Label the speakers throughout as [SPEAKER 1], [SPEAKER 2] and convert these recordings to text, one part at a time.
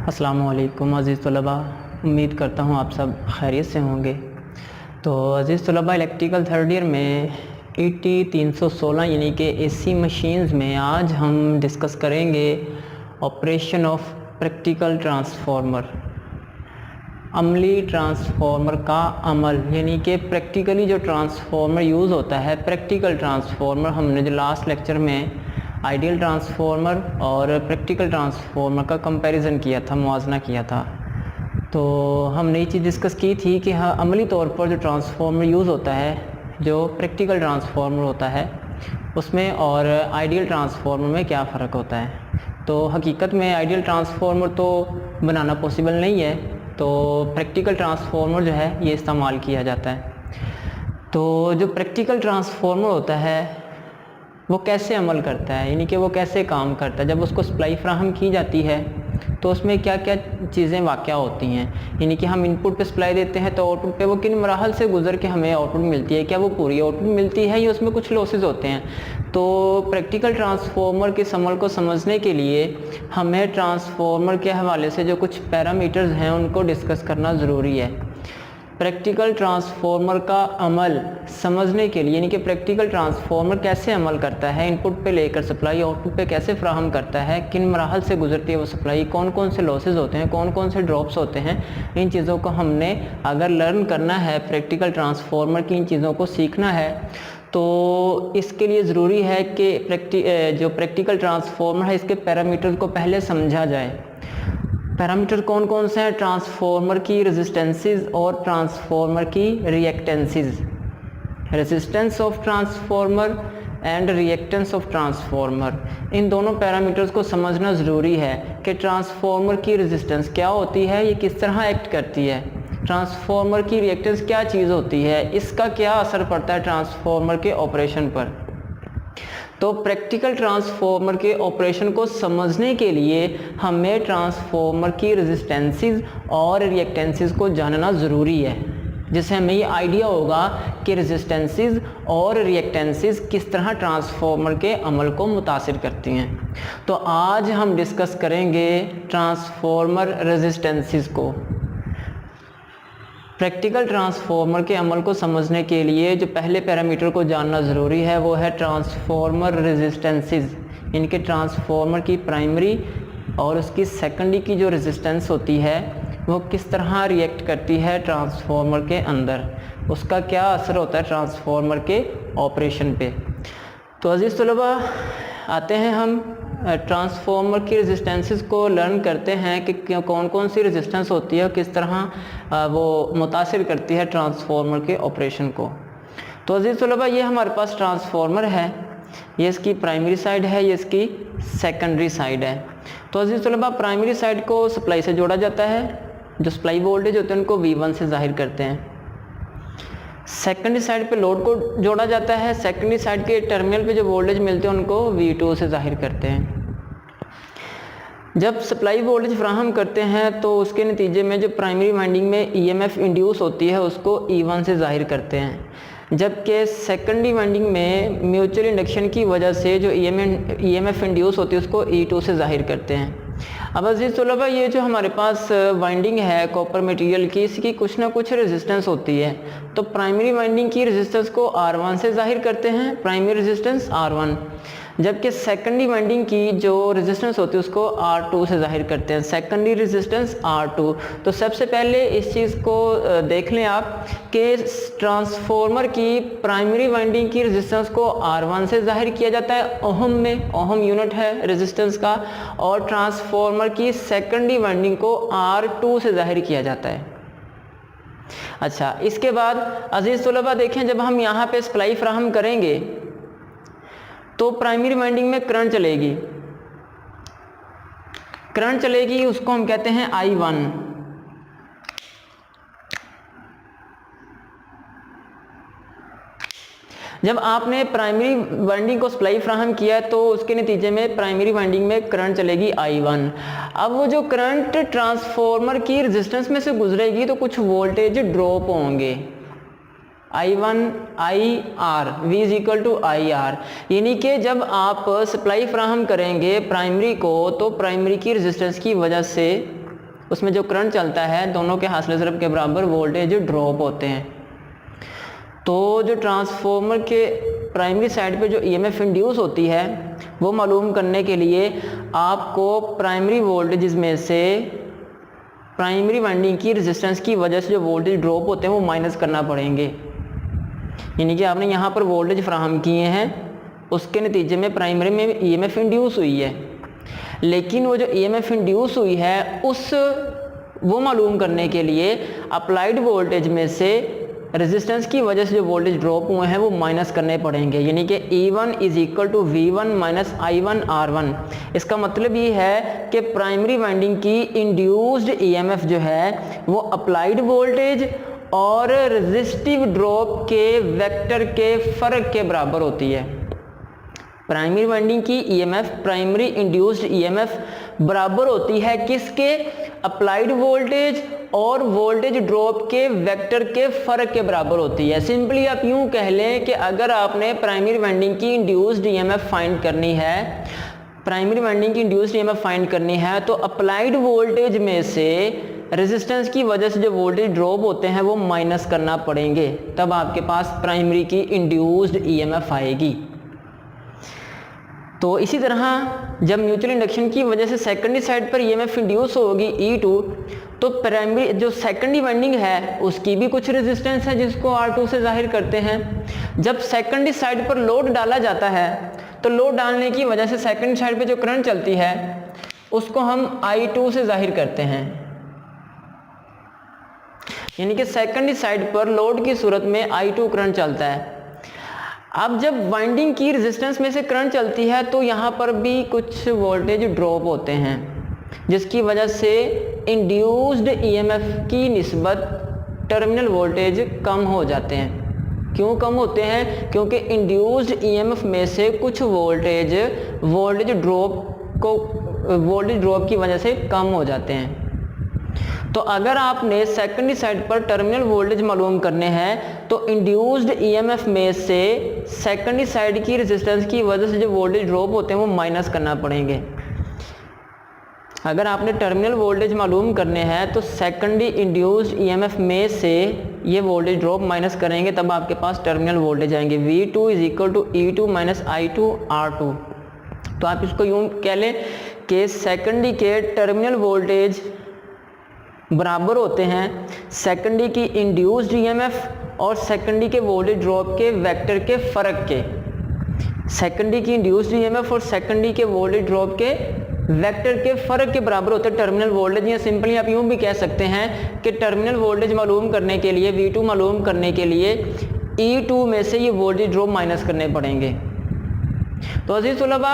[SPEAKER 1] अस्सलामु अलैकुम अज़ीज़ तलबा, उम्मीद करता हूँ आप सब खैरियत से होंगे। तो अज़ीज़ तलबा, इलेक्ट्रिकल थर्ड ईयर में ET 316 यानी कि AC मशीन्स में आज हम डिस्कस करेंगे ऑपरेशन ऑफ प्रैक्टिकल ट्रांसफार्मर। अमली ट्रांसफार्मर का अमल यानी कि प्रैक्टिकली जो ट्रांसफार्मर यूज़ होता है, प्रैक्टिकल ट्रांसफार्मर। हमने जो लास्ट लेक्चर में आइडियल ट्रांसफार्मर और प्रैक्टिकल ट्रांसफार्मर का कंपैरिजन किया था, मुआवजना किया था, तो हमने ये चीज़ डिस्कस की थी कि हाँ, अमली तौर पर जो ट्रांसफार्मर यूज़ होता है, जो प्रैक्टिकल ट्रांसफार्मर होता है उसमें और आइडियल ट्रांसफार्मर में क्या फ़र्क होता है। तो हकीकत में आइडियल ट्रांसफार्मर तो बनाना पॉसिबल नहीं है, तो प्रैक्टिकल ट्रांसफार्मर जो है ये इस्तेमाल किया जाता है। तो जो प्रैक्टिकल ट्रांसफार्मर होता है वो कैसे अमल करता है, यानी कि वो कैसे काम करता है। जब उसको सप्लाई फ्राहम की जाती है तो उसमें क्या क्या चीज़ें वाक़या होती हैं, यानी कि हम इनपुट पे सप्लाई देते हैं तो आउटपुट पे वो किन मराहल से गुजर के हमें आउटपुट मिलती है, क्या वो पूरी आउटपुट मिलती है या उसमें कुछ लॉसेस होते हैं। तो प्रैक्टिकल ट्रांसफार्मर के अमल को समझने के लिए हमें ट्रांसफार्मर के हवाले से जो कुछ पैरामीटर्स हैं उनको डिस्कस करना ज़रूरी है। प्रैक्टिकल ट्रांसफार्मर का अमल समझने के लिए, यानी कि प्रैक्टिकल ट्रांसफार्मर कैसे अमल करता है, इनपुट पे लेकर सप्लाई आउटपुट पे कैसे फ्राहम करता है, किन मराहल से गुजरती है वो सप्लाई, कौन कौन से लॉसेस होते हैं, कौन कौन से ड्रॉप्स होते हैं, इन चीज़ों को हमने अगर लर्न करना है, प्रैक्टिकल ट्रांसफार्मर की इन चीज़ों को सीखना है, तो इसके लिए ज़रूरी है कि जो प्रैक्टिकल ट्रांसफार्मर है इसके पैरामीटर्स को पहले समझा जाए। पैरामीटर कौन कौन से हैं? ट्रांसफार्मर की रेजिस्टेंसेस और ट्रांसफार्मर की reactances. Resistance of transformer and reactance of transformer, इन दोनों पैरामीटर्स को समझना ज़रूरी है कि ट्रांसफार्मर की रेजिस्टेंस क्या होती है, ये किस तरह एक्ट करती है, ट्रांसफार्मर की रिएक्टेंस क्या चीज़ होती है, इसका क्या असर पड़ता है ट्रांसफार्मर के ऑपरेशन पर। तो प्रैक्टिकल ट्रांसफार्मर के ऑपरेशन को समझने के लिए हमें ट्रांसफार्मर की रेजिस्टेंसेस और रिएक्टेंसेस को जानना ज़रूरी है, जिससे हमें ये आइडिया होगा कि रेजिस्टेंसेस और रिएक्टेंसेस किस तरह ट्रांसफार्मर के अमल को मुतासिर करती हैं। तो आज हम डिस्कस करेंगे ट्रांसफार्मर रेजिस्टेंसेस को। प्रैक्टिकल ट्रांसफार्मर के अमल को समझने के लिए जो पहले पैरामीटर को जानना ज़रूरी है वो है ट्रांसफार्मर रेजिस्टेंसेस, इनके ट्रांसफार्मर की प्राइमरी और उसकी सेकेंडरी की जो रेजिस्टेंस होती है वो किस तरह रिएक्ट करती है ट्रांसफार्मर के अंदर, उसका क्या असर होता है ट्रांसफार्मर के ऑपरेशन पे। तो अज़ीज़ तलबा, आते हैं हम ट्रांसफार्मर की रेजिस्टेंसेस को लर्न करते हैं कि कौन कौन सी रेजिस्टेंस होती है और किस तरह वो मुतासिर करती है ट्रांसफार्मर के ऑपरेशन को। तो अज़ीज़ तलबा, ये हमारे पास ट्रांसफार्मर है, ये इसकी प्राइमरी साइड है, ये इसकी सेकेंडरी साइड है। तो अज़ीज़ तलबा, प्राइमरी साइड को सप्लाई से जोड़ा जाता है, जो सप्लाई वोल्टेज होते हैं उनको V1 से जाहिर करते हैं। सेकेंडरी साइड पे लोड को जोड़ा जाता है, सेकेंडरी साइड के टर्मिनल पे जो वोल्टेज मिलते हैं उनको V2 से जाहिर करते हैं। जब सप्लाई वोल्टेज फ्राहम करते हैं तो उसके नतीजे में जो प्राइमरी वाइंडिंग में EMF इंड्यूस होती है उसको E1 से जाहिर करते हैं, जबकि सेकेंडरी वाइंडिंग में म्यूचुअल इंडक्शन की वजह से जो EMF इंड्यूस होती है उसको E2 से जाहिर करते हैं। अब अज़ीज़ तलबा, ये जो हमारे पास वाइंडिंग है कॉपर मटेरियल की, इसकी कुछ ना कुछ रेजिस्टेंस होती है। तो प्राइमरी वाइंडिंग की रेजिस्टेंस को R1 से जाहिर करते हैं, प्राइमरी रेजिस्टेंस R1, जबकि सेकेंडरी वाइंडिंग की जो रेजिस्टेंस होती है उसको R2 से जाहिर करते हैं, सेकेंडरी रेजिस्टेंस R2। तो सबसे पहले इस चीज़ को देख लें आप कि ट्रांसफार्मर की प्राइमरी वाइंडिंग की रेजिस्टेंस को R1 से जाहिर किया जाता है, ओहम में, ओहम यूनिट है रेजिस्टेंस का, और ट्रांसफार्मर की सेकेंडरी वाइंडिंग को R2 से जाहिर किया जाता है। अच्छा, इसके बाद अज़ीज़ तलबा देखें, जब हम यहाँ पे सप्लाई फ्राहम करेंगे तो प्राइमरी वाइंडिंग में करंट चलेगी, करंट चलेगी, उसको हम कहते हैं I1। जब आपने प्राइमरी वाइंडिंग को सप्लाई फ्राहम किया तो उसके नतीजे में प्राइमरी वाइंडिंग में करंट चलेगी I1। अब वो जो करंट ट्रांसफार्मर की रेजिस्टेंस में से गुजरेगी तो कुछ वोल्टेज ड्रॉप होंगे, I1 IR V is equal to IR, यानी कि जब आप सप्लाई फ्राहम करेंगे प्राइमरी को तो प्राइमरी की रेजिस्टेंस की वजह से उसमें जो करंट चलता है दोनों के हासिल ज़रब के बराबर वोल्टेज ड्रॉप होते हैं। तो जो ट्रांसफार्मर के प्राइमरी साइड पे जो ईएमएफ इंड्यूस होती है वो मालूम करने के लिए आपको प्राइमरी वोल्टेज में से प्राइमरी वाइंडिंग की रेजिस्टेंस की वजह से जो वोल्टेज ड्रॉप होते हैं वो माइनस करना पड़ेंगे। यानी कि आपने यहाँ पर वोल्टेज फराहम किए हैं, उसके नतीजे में प्राइमरी में ईएमएफ इंड्यूस हुई है, लेकिन वो जो ईएमएफ इंड्यूस हुई है वो मालूम करने के लिए अप्लाइड वोल्टेज में से रेजिस्टेंस की वजह से जो वोल्टेज ड्रॉप हुए हैं वो माइनस करने पड़ेंगे। यानी कि E1 is equal to V1 minus I1 R1। इसका मतलब ये है कि प्राइमरी वाइंडिंग की इंड्यूस्ड ईएमएफ जो है वो अप्लाइड वोल्टेज और रेजिस्टिव ड्रॉप के वेक्टर के फ़र्क के बराबर होती है। प्राइमरी वाइंडिंग की ईएमएफ प्राइमरी इंड्यूस्ड ईएमएफ बराबर होती है किसके? अप्लाइड वोल्टेज और वोल्टेज ड्रॉप के वेक्टर के फ़र्क के बराबर होती है। सिंपली आप यूं कह लें कि अगर आपने प्राइमरी वाइंडिंग की इंड्यूस्ड ईएमएफ फाइंड करनी है, प्राइमरी वाइंडिंग की इंड्यूस्ड ईएमएफ फाइंड करनी है तो अप्लाइड वोल्टेज में से रेजिस्टेंस की वजह से जो वोल्टेज ड्रॉप होते हैं वो माइनस करना पड़ेंगे, तब आपके पास प्राइमरी की इंड्यूस्ड ईएमएफ आएगी। तो इसी तरह जब म्यूचुअल इंडक्शन की वजह से सेकेंडरी साइड पर ईएमएफ इंड्यूस होगी E2, तो प्राइमरी जो सेकेंडरी वाइंडिंग है उसकी भी कुछ रेजिस्टेंस है जिसको R2 से जाहिर करते हैं। जब सेकेंडरी साइड पर लोड डाला जाता है तो लोड डालने की वजह से सेकेंडरी साइड पे जो करंट चलती है उसको हम I2 से जाहिर करते हैं। यानी कि सेकेंडरी साइड पर लोड की सूरत में I2 करंट चलता है। अब जब वाइंडिंग की रेजिस्टेंस में से करंट चलती है तो यहाँ पर भी कुछ वोल्टेज ड्रॉप होते हैं जिसकी वजह से इंड्यूस्ड ईएमएफ की निस्बत टर्मिनल वोल्टेज कम हो जाते हैं। क्यों कम होते हैं? क्योंकि इंड्यूस्ड ईएमएफ में से कुछ वोल्टेज ड्रॉप की वजह से कम हो जाते हैं। तो अगर आपने सेकेंडरी साइड पर टर्मिनल वोल्टेज मालूम करने हैं तो इंड्यूस्ड ईएमएफ में से सेकेंडरी साइड की रेजिस्टेंस की वजह से जो वोल्टेज ड्रॉप होते हैं वो माइनस करना पड़ेंगे। अगर आपने टर्मिनल वोल्टेज मालूम करने हैं तो सेकेंडरी इंड्यूस्ड ईएमएफ में से ये वोल्टेज ड्रॉप माइनस करेंगे तब आपके पास टर्मिनल वोल्टेज आएंगे V2 is equal to E2 minus I2 R2। तो आप इसको यूँ कह लें कि सेकेंडरी के टर्मिनल वोल्टेज बराबर होते हैं सेकेंडरी की इंड्यूस्ड ईएमएफ और सेकेंडरी के वोल्टेज ड्रॉप के वेक्टर के फ़र्क के। सेकेंडरी की इंड्यूस्ड ईएमएफ और सेकेंडरी के वोल्टेज ड्रॉप के वेक्टर के फ़र्क के बराबर होते हैं टर्मिनल वोल्टेज। या सिंपली आप यूँ भी कह सकते हैं कि टर्मिनल वोल्टेज मालूम करने के लिए V2 मालूम करने के लिए E2 में से ये वोल्टेज ड्रॉप माइनस करने पड़ेंगे। तो अजीज़ तलबा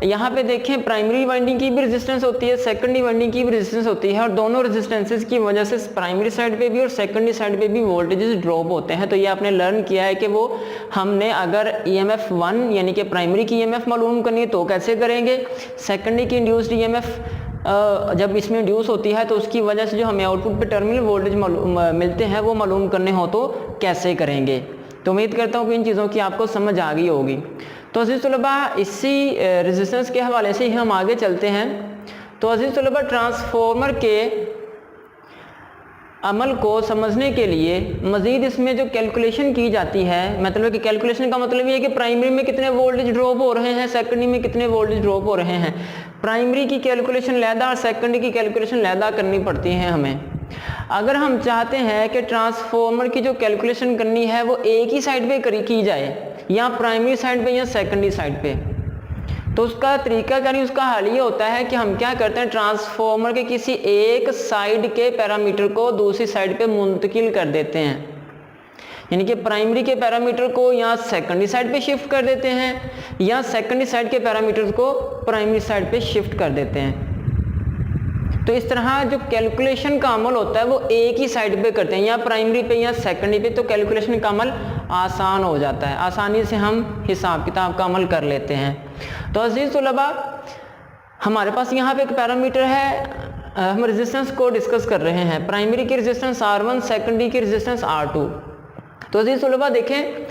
[SPEAKER 1] यहाँ पे देखें प्राइमरी वाइंडिंग की भी रेजिस्टेंस होती है, सेकेंडरी वाइंडिंग की भी रेजिस्टेंस होती है और दोनों रेजिस्टेंसेस की वजह से प्राइमरी साइड पे भी और सेकेंडरी साइड पे भी वोल्टेजेस ड्रॉप होते हैं। तो ये आपने लर्न किया है कि वो हमने अगर EMF 1 यानी कि प्राइमरी की EMF मालूम करनी है तो कैसे करेंगे, सेकेंडरी की इंड्यूस्ड EMF जब इसमें इंड्यूस होती है तो उसकी वजह से जो हमें आउटपुट पे टर्मिनल वोल्टेज मिलते हैं वो मालूम करने हो तो कैसे करेंगे। तो उम्मीद करता हूँ कि इन चीज़ों की आपको समझ आ गई होगी। तो अज़ीज़ तलबा इसी रेजिस्टेंस के हवाले से ही हम आगे चलते हैं। तो अज़ीज़ तलबा ट्रांसफार्मर के अमल को समझने के लिए मज़ीद इसमें जो कैलकुलेशन की जाती है, मतलब कि कैलकुलेशन का मतलब ये है कि प्राइमरी में कितने वोल्टेज ड्रॉप हो रहे हैं, सेकेंडरी में कितने वोल्टेज ड्रॉप हो रहे हैं। प्राइमरी की कैलकुलेशन लहदा और सेकेंडरी की कैलकुलेशन लहदा करनी पड़ती है हमें। अगर हम चाहते हैं कि ट्रांसफार्मर की जो कैलकुलेशन करनी है वो एक ही साइड पे की जाए, या प्राइमरी साइड पे या सेकेंडरी साइड पे, तो उसका तरीका क्या नहीं, उसका हल ये होता है कि हम क्या करते हैं, ट्रांसफार्मर के किसी एक साइड के पैरामीटर को दूसरी साइड पे मुंतकिल कर देते हैं। यानी कि प्राइमरी के पैरामीटर को या सेकेंडरी साइड पे शिफ्ट कर देते हैं या सेकेंडरी साइड के पैरामीटर को प्राइमरी साइड पे शिफ्ट कर देते हैं। तो इस तरह जो कैलकुलेशन का अमल होता है वो एक ही साइड पे करते हैं, या प्राइमरी पे या सेकेंडरी पे, तो कैलकुलेशन का अमल आसान हो जाता है, आसानी से हम हिसाब किताब का अमल कर लेते हैं। तो अज़ीज़ तलबा हमारे पास यहाँ पे एक पैरामीटर है, हम रेजिस्टेंस को डिस्कस कर रहे हैं, प्राइमरी की रेजिस्टेंस R1, सेकेंडरी की रेजिस्टेंस R2। तो अज़ीज़ तलबा देखें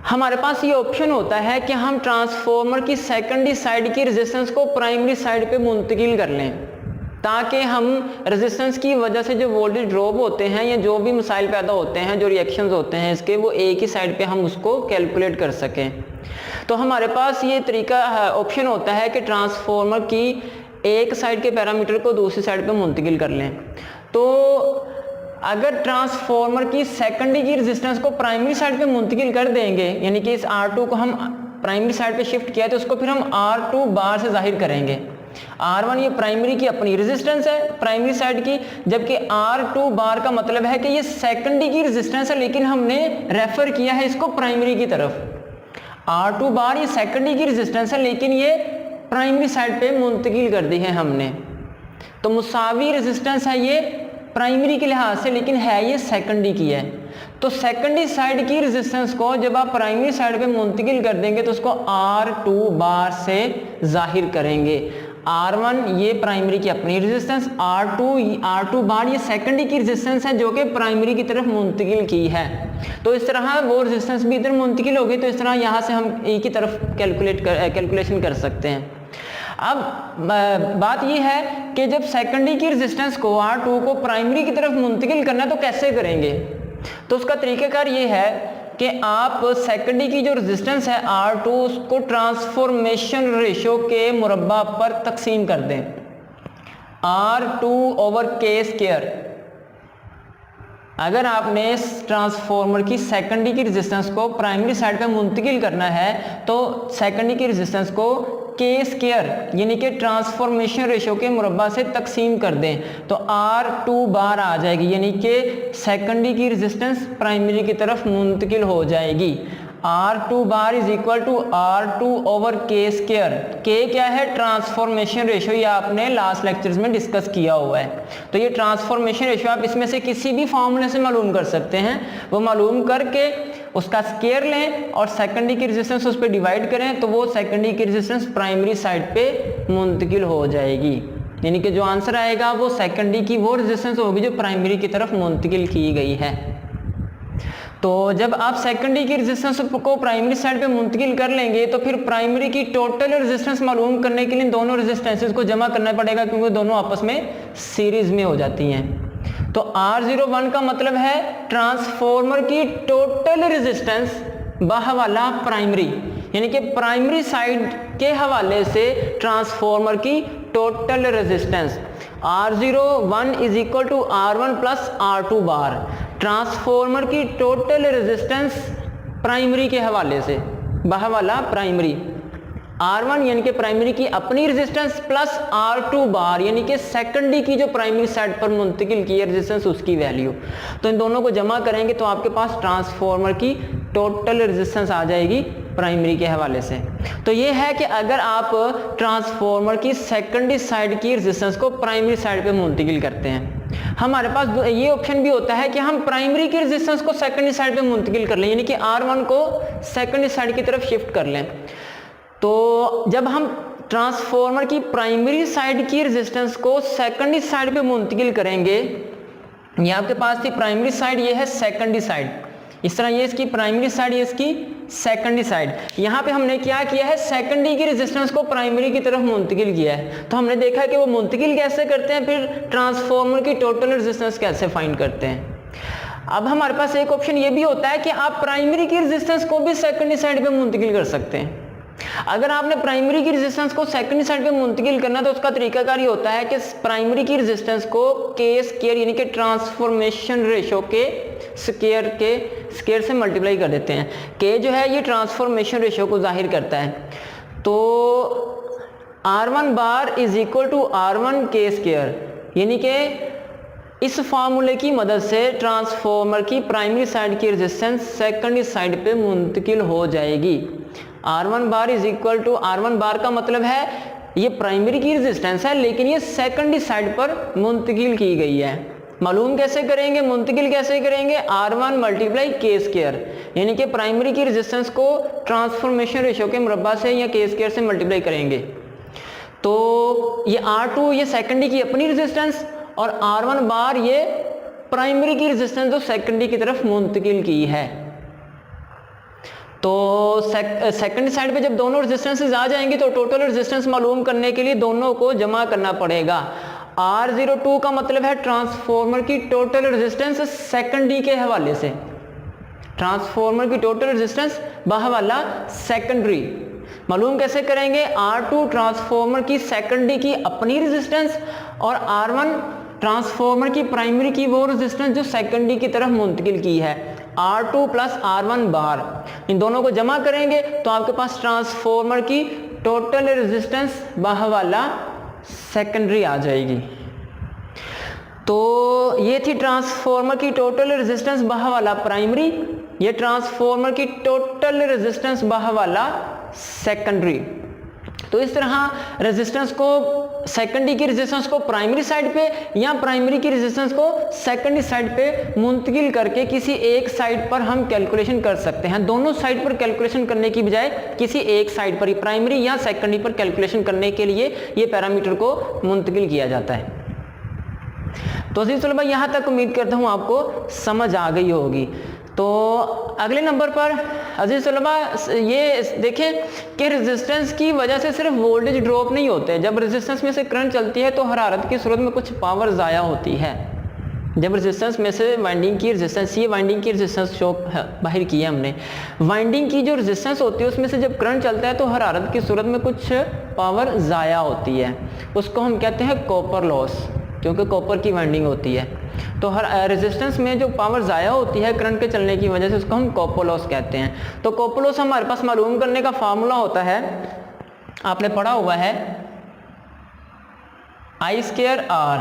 [SPEAKER 1] हमारे पास ये ऑप्शन होता है कि हम ट्रांसफार्मर की सेकेंडरी साइड की रेजिस्टेंस को प्राइमरी साइड पे मुंतकिल कर लें। ताकि हम रेजिस्टेंस की वजह से जो वोल्टेज ड्रॉप होते हैं या जो भी मसाइल पैदा होते हैं, जो रिएक्शंस होते हैं इसके, वो एक ही साइड पे हम उसको कैलकुलेट कर सकें। तो हमारे पास ये तरीका ऑप्शन होता है कि ट्रांसफार्मर की एक साइड के पैरामीटर को दूसरी साइड पे मुंतकिल कर लें। तो अगर ट्रांसफार्मर की सेकेंडरी की रेजिस्टेंस को प्राइमरी साइड पे मुंतकिल कर देंगे, यानी कि इस R2 को हम प्राइमरी साइड पे शिफ्ट किया तो उसको फिर हम R2 बार से जाहिर करेंगे। R1 ये प्राइमरी की अपनी रेजिस्टेंस है प्राइमरी साइड की, जबकि R2 बार का मतलब है कि ये सेकेंडरी की रेजिस्टेंस है लेकिन हमने रेफर किया है इसको प्राइमरी की तरफ। R2 बार ये सेकेंडरी की रेजिस्टेंस है लेकिन ये प्राइमरी साइड पे मुंतकिल कर दी है हमने। तो मुसावी रेजिस्टेंस है ये प्राइमरी के लिहाज से, लेकिन है ये सेकेंडरी की है। तो सेकेंडरी साइड की रेजिस्टेंस को जब आप प्राइमरी साइड पे मुंतकिल कर देंगे तो उसको R2 बार से जाहिर करेंगे। R1 ये प्राइमरी की अपनी रेजिस्टेंस, R2 बार ये सेकेंडरी की रेजिस्टेंस है जो कि प्राइमरी की तरफ मुंतकिल की है। तो इस तरह वो रेजिस्टेंस भी इधर मुंतकिल हो गई, तो इस तरह यहाँ से हम एक ही तरफ कैलकुलेशन कर सकते हैं। अब बात यह है कि जब सेकेंडरी की रेजिस्टेंस को R2 को प्राइमरी की तरफ मुंतकिल करना है तो कैसे करेंगे। तो उसका तरीकाकार ये है कि आप सेकेंडरी की जो रेजिस्टेंस है R2 उसको ट्रांसफॉर्मेशन रेशो के मुरब्बा पर तकसीम कर दें, R2/K²। अगर आपने इस ट्रांसफार्मर की सेकेंडरी की रेजिस्टेंस को प्राइमरी साइड पे मुंतकिल करना है तो सेकेंडरी की रेजिस्टेंस को K² यानी कि ट्रांसफॉर्मेशन रेशो के मुरब्बा से तकसीम कर दें तो R2 बार आ जाएगी, यानी कि सेकेंडरी की रेजिस्टेंस प्राइमरी की तरफ मुंतकिल हो जाएगी। R2 bar is equal to R2/K²। K क्या है? ट्रांसफॉर्मेशन रेशो, ये आपने लास्ट लेक्चर्स में डिस्कस किया हुआ है। तो ये ट्रांसफॉर्मेशन रेशो आप इसमें से किसी भी फॉर्मूले से मालूम कर सकते हैं, वो मालूम करके उसका स्केयर लें और सेकेंडरी की रेजिस्टेंस उस पर डिवाइड करें तो वो सेकेंडरी की रेजिस्टेंस प्राइमरी साइड पे मुंतकिल हो जाएगी। यानी कि जो आंसर आएगा वो सेकेंडरी की वो रेजिस्टेंस होगी जो प्राइमरी की तरफ मुंतकिल की गई है। तो जब आप सेकेंडरी की रेजिस्टेंस को प्राइमरी साइड पे मुंतकिल कर लेंगे तो फिर प्राइमरी की टोटल रेजिस्टेंस मालूम करने के लिए दोनों रेजिस्टेंसेस को जमा करना पड़ेगा, क्योंकि दोनों आपस में सीरीज में हो जाती हैं। तो R01 का मतलब है ट्रांसफार्मर की टोटल रेजिस्टेंस बहवाला प्राइमरी, यानी कि प्राइमरी साइड के हवाले से ट्रांसफार्मर की total resistance. R01 is equal to R1 plus R2 bar. Transformer की टोटल रेजिस्टेंस प्राइमरी के हवाले से बहवाला प्राइमरी, R1 यानी कि प्राइमरी की अपनी रेजिस्टेंस प्लस R2 बार यानी कि सेकेंडरी की जो प्राइमरी साइड पर मुंतकिल की है रेजिस्टेंस उसकी वैल्यू। तो इन दोनों को जमा करेंगे तो आपके पास ट्रांसफार्मर की टोटल रेजिस्टेंस आ जाएगी प्राइमरी के हवाले से। तो ये है कि अगर आप ट्रांसफार्मर की सेकेंडरी साइड की रेजिस्टेंस को प्राइमरी साइड पे मुंतकिल करते हैं, हमारे पास ये ऑप्शन भी होता है कि हम प्राइमरी की रेजिस्टेंस को सेकेंडरी साइड पे मुंतकिल कर लें, यानी कि R1 को सेकेंडरी साइड की तरफ शिफ्ट कर लें। तो जब हम ट्रांसफार्मर की प्राइमरी साइड की रेजिस्टेंस को सेकेंडरी साइड पे मुंतकिल करेंगे, ये आपके पास थी प्राइमरी साइड, ये है सेकेंडरी साइड, इस तरह ये इसकी प्राइमरी साइड, ये इसकी सेकेंडरी साइड। यहाँ पे हमने क्या किया है, सेकेंडरी की रेजिस्टेंस को प्राइमरी की तरफ मुंतकिल किया है। तो हमने देखा है कि वो मुंतकिल कैसे करते हैं, फिर ट्रांसफार्मर की टोटल रेजिस्टेंस कैसे फाइंड करते हैं। अब हमारे पास एक ऑप्शन ये भी होता है कि आप प्राइमरी की रेजिस्टेंस को भी सेकेंडरी साइड पे मुंतकिल कर सकते हैं। अगर आपने प्राइमरी की रेजिस्टेंस को सेकेंडरी साइड पे मुंतकिल करना तो उसका तरीकाकार ये होता है कि प्राइमरी की रेजिस्टेंस को K² यानी कि ट्रांसफॉर्मेशन रेशो के स्केयर से मल्टीप्लाई कर देते हैं। K जो है ये ट्रांसफॉर्मेशन रेशो को जाहिर करता है। तो R1 bar is equal to R1K², यानी कि इस फार्मूले की मदद से ट्रांसफार्मर की प्राइमरी साइड की रेजिस्टेंस सेकेंडरी साइड पे मुंतकिल हो जाएगी। R1 bar is equal to, R1 bar का मतलब है ये प्राइमरी की रेजिस्टेंस है लेकिन ये सेकेंडरी साइड पर मुंतकिल की गई है। मालूम कैसे करेंगे, मुंतकिल कैसे करेंगे, R1 मल्टीप्लाई K², यानी कि प्राइमरी की रेजिस्टेंस को ट्रांसफॉर्मेशन रेशो के मुरब्बा से या K² से मल्टीप्लाई करेंगे। तो ये R2 ये सेकेंडरी की अपनी रेजिस्टेंस और R1 बार ये प्राइमरी की रेजिस्टेंस जो सेकेंडरी की तरफ मुंतकिल की है। तो सेकेंडरी साइड पे जब दोनों रेजिस्टेंसेस आ जाएंगे तो टोटल रेजिस्टेंस मालूम करने के लिए दोनों को जमा करना पड़ेगा। R02 का मतलब है ट्रांसफॉर्मर की टोटल रेजिस्टेंस सेकेंडरी के हवाले से, ट्रांसफॉर्मर की टोटल रेजिस्टेंस बहवाला सेकेंडरी। मालूम कैसे करेंगे? R2 ट्रांसफॉर्मर की सेकेंडरी की अपनी रेजिस्टेंस और R1 ट्रांसफॉर्मर की प्राइमरी की वो रेजिस्टेंस जो सेकेंडरी की तरफ मुंतकिल की है, R2 प्लस R1 बार, इन दोनों को जमा करेंगे तो आपके पास ट्रांसफॉर्मर की टोटल रेजिस्टेंस बहवाला सेकेंडरी आ जाएगी। तो ये थी ट्रांसफॉर्मर की टोटल रेजिस्टेंस बहवाला प्राइमरी, ये ट्रांसफॉर्मर की टोटल रेजिस्टेंस बहवाला सेकेंडरी। तो इस तरह रेजिस्टेंस को, सेकेंडरी की रेजिस्टेंस को प्राइमरी साइड पे या प्राइमरी की रेजिस्टेंस को सेकेंडरी साइड पे मुंतकिल करके किसी एक साइड पर हम कैलकुलेशन कर सकते हैं। दोनों साइड पर कैलकुलेशन करने की बजाय किसी एक साइड पर ही, प्राइमरी या सेकेंडरी पर कैलकुलेशन करने के लिए ये पैरामीटर को मुंतकिल किया जाता है। तो अजीज तलबा यहाँ तक उम्मीद करता हूँ आपको समझ आ गई होगी। तो अगले नंबर पर अजीज तलबा ये देखें कि रेजिस्टेंस की वजह से सिर्फ वोल्टेज ड्रॉप नहीं होते, जब रेजिस्टेंस में से करंट चलती है तो हरारत की सूरत में कुछ पावर ज़ाया होती है। जब रेजिस्टेंस में से वाइंडिंग की रेजिस्टेंस, ये वाइंडिंग की रेजिस्टेंस शो बाहर की है हमने, वाइंडिंग की जो रेजिस्टेंस होती है उसमें से जब करंट चलता है तो हरारत की सूरत में कुछ पावर ज़ाया होती है, उसको हम कहते हैं कॉपर लॉस, क्योंकि कॉपर की वाइंडिंग होती है। तो हर रेजिस्टेंस में जो पावर ज़ाया होती है करंट के चलने की वजह से उसको हम कॉपर लॉस कहते हैं। तो कॉपर लॉस हमारे पास मालूम करने का फार्मूला होता है, आपने पढ़ा हुआ है I²R।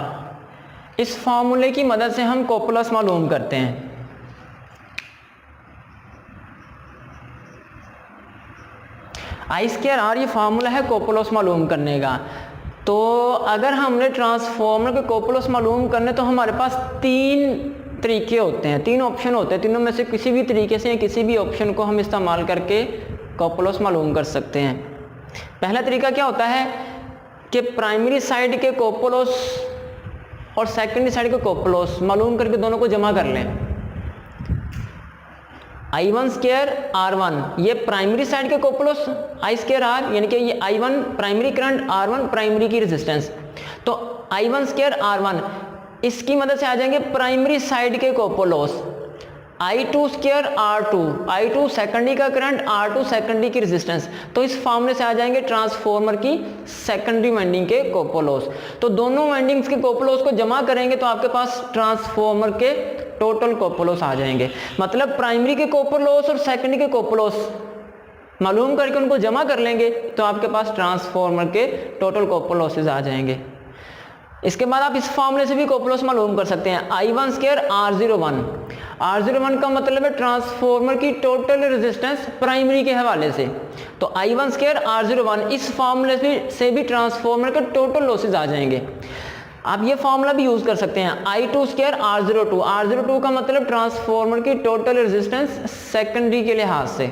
[SPEAKER 1] इस फार्मूले की मदद से हम कॉपर लॉस मालूम करते हैं। I²R ये फार्मूला है कॉपर लॉस मालूम करने का। तो अगर हमने ट्रांसफॉर्मर के कॉपर लॉस मालूम करने तो हमारे पास 3 तरीके होते हैं, 3 ऑप्शन होते हैं, तीनों में से किसी भी तरीके से या किसी भी ऑप्शन को हम इस्तेमाल करके कॉपर लॉस मालूम कर सकते हैं। पहला तरीका क्या होता है कि प्राइमरी साइड के कॉपर लॉस और सेकेंडरी साइड के कॉपर लॉस मालूम करके दोनों को जमा कर लें। I1²R1 ये प्राइमरी साइड के कॉपर लॉस, I²R यानी कि ये I1 primary current, R1 primary की रेजिस्टेंस, तो I1²R1 इसकी मदद से आ जाएंगे प्राइमरी साइड के copper loss. I2²R2, I2 secondary का करंट, R2 सेकेंडरी की रेजिस्टेंस, तो इस फॉर्मूले से आ जाएंगे ट्रांसफॉर्मर की सेकेंडरी वाइंडिंग के कॉपर लॉस। तो दोनों वाइंडिंग्स के कॉपर लॉस को जमा करेंगे तो आपके पास ट्रांसफॉर्मर के टोटल कॉपर लॉस आ जाएंगे। मतलब प्राइमरी के कॉपर लॉस और सेकेंडरी के कॉपर लॉस मालूम करके उनको जमा कर लेंगे तो आपके पास ट्रांसफॉर्मर के टोटल कॉपर लॉसेज आ जाएंगे। इसके बाद आप इस फॉर्मूले से भी कॉपर लॉस मालूम कर सकते हैं। I1²R01, R01 का मतलब है ट्रांसफॉर्मर की टोटल रेजिस्टेंस प्राइमरी के हवाले से, तो I1²R01 इस फॉर्मूले से भी ट्रांसफॉर्मर के टोटल लॉसेज आ जाएंगे। आप ये फॉर्मूला भी यूज कर सकते हैं। I2²R02, R02 का मतलब ट्रांसफॉर्मर की टोटल रेजिस्टेंस सेकेंडरी के लिहाज से,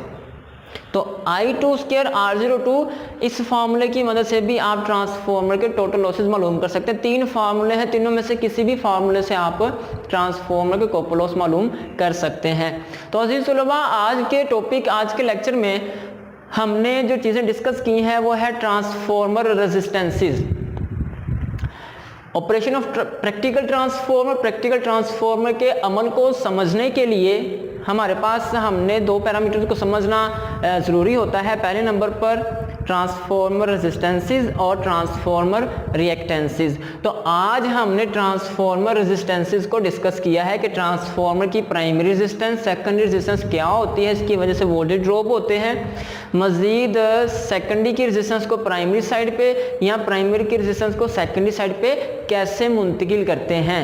[SPEAKER 1] तो I2²R02 इस फार्मूले की मदद से भी आप ट्रांसफॉर्मर के टोटल लॉसेज मालूम कर सकते हैं। 3 फार्मूले हैं, तीनों में से किसी भी फार्मूले से आप ट्रांसफॉर्मर के कॉपर लॉस मालूम कर सकते हैं। तो अजीज तलबा आज के टॉपिक, आज के लेक्चर में हमने जो चीज़ें डिस्कस की हैं वो है transformer resistances, operation of practical transformer के अमल को समझने के लिए हमारे पास हमने 2 पैरामीटर्स को समझना ज़रूरी होता है। पहले नंबर पर ट्रांसफॉर्मर रेजिस्टेंसेस और ट्रांसफॉर्मर रिएक्टेंसेस। तो आज हमने ट्रांसफॉर्मर रेजिस्टेंसेस को डिस्कस किया है कि ट्रांसफॉर्मर की प्राइमरी रेजिस्टेंस, सेकेंडरी रेजिस्टेंस क्या होती है, इसकी वजह से वोल्टेज ड्रॉप होते हैं। मज़ीद सेकेंडरी की रेजिस्टेंस को प्राइमरी साइड पे या प्राइमरी की रेजिस्टेंस को सेकेंडरी साइड पे कैसे मुंतकिल करते हैं,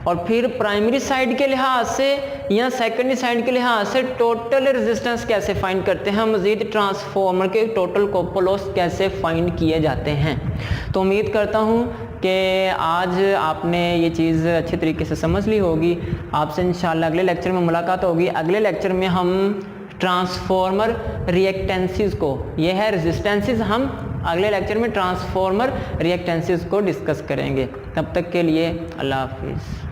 [SPEAKER 1] और फिर प्राइमरी साइड के लिहाज से या सेकेंडरी साइड के लिहाज से टोटल रेजिस्टेंस कैसे फाइंड करते हैं, मज़ीद ट्रांसफॉर्मर के टोटल कॉपर लॉस कैसे फाइंड किए जाते हैं। तो उम्मीद करता हूँ कि आज आपने ये चीज़ अच्छे तरीके से समझ ली होगी। आपसे इंशाल्लाह अगले लेक्चर में मुलाकात होगी। अगले लेक्चर में हम ट्रांसफॉर्मर रिएक्टेंसेस को, ये है रेजिस्टेंसेस, हम अगले लेक्चर में ट्रांसफॉर्मर रिएक्टेंसेस को डिस्कस करेंगे। तब तक के लिए अल्लाह हाफिज़।